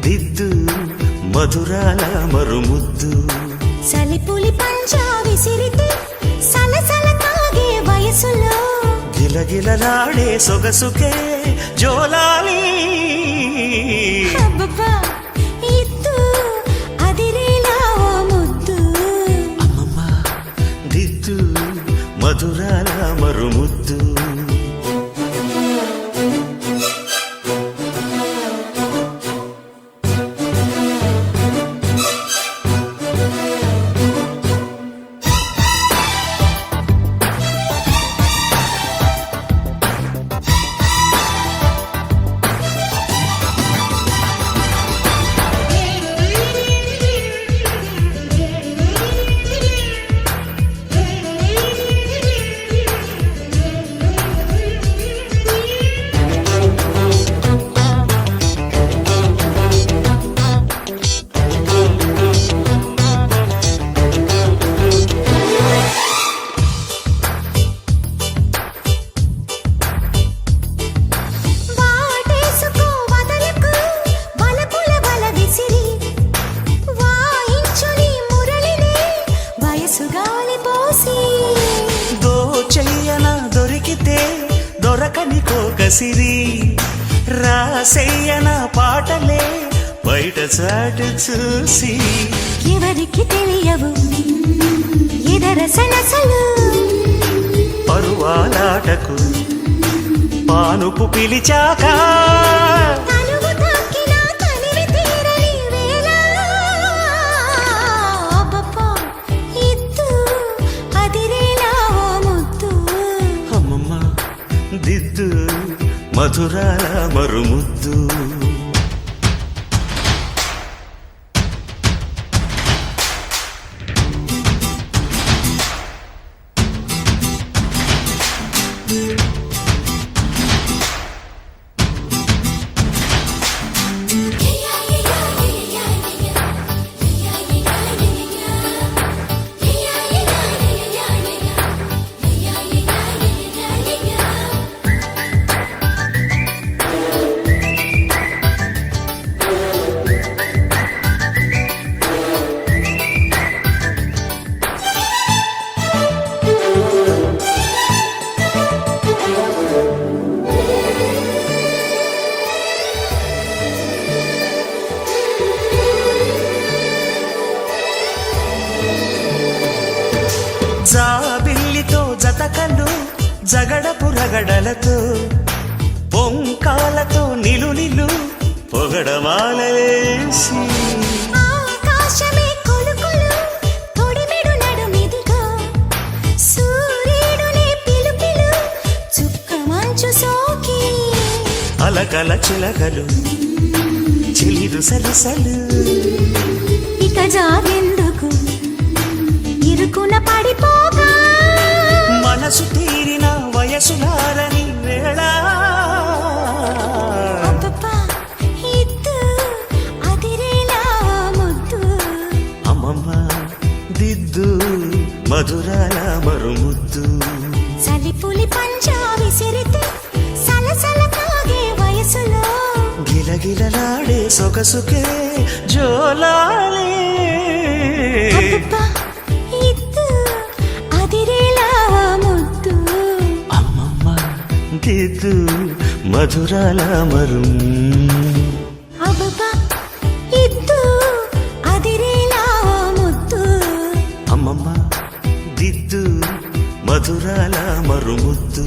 దిద్దు మధురాల మరుముద్దు సలిపులి పంజా విసిరితే సలసల తాగే వయసులో గిలగిలలాడే సొగసుకే జోలాలి అబ్బబ్బా ఇద్దు అదిరేలా ఓ ముద్దు అమ్మమ్మ దిద్దు మధురాల మరుముద్దు వాటేసుకో వదలకు వలపుల వల విసిరి వాయించుని మురళిని వయసు గాలి పోసి దోచెయ్యన దొరికితే దొరకని కోకసిరి రాసెయ్యన పాటలే బయట చాటు చూసి ఎవరికి తెలియవు ఇదర సనసలు పరువాలాటకు పానుపు పిలిచాక తనువు తాకిన తనివి తీరని వేళ అబ్బబ్బా ఇద్దు అదిరేలా ఓ ముద్దు అమ్మమ్మ దిద్దు మధురాల మరుముద్దు జాబిల్లితో జతకలు జగడపు రగడలతో పొంకాలతో నిలు పొగడమాలేసి ఆకాశమే కొలుకొలు తొడిమెడు నడుమిదిగో సూర్యుడునే పిలుపిలు చుక్క మంచు సోకి అలకల చిలకలు చిలిరు సలసలు ఇక జాగెందుకు ఇరుకున పడిపోగా మనసు తీరిన వయసులారని వేళ అబ్బబ్బా ఇద్దు అదిరేలా ముద్దు అమ్మమ్మ దిద్దు మధురాల మరుముద్దు సలిపులి పంజా విసిరితే సలసల తాగే వయసులో గిలగిలలాడే సొగసుకే జోలాలి అబ్బబ్బా ఇద్దు అదిరేలా ముద్దు అమ్మమ్మ దిద్దు మధురాల మరుం అబ్బబ్బా ఇద్దు అదిరేలా ముద్దు అమ్మమ్మ దిద్దు మధురాల మరుముద్దు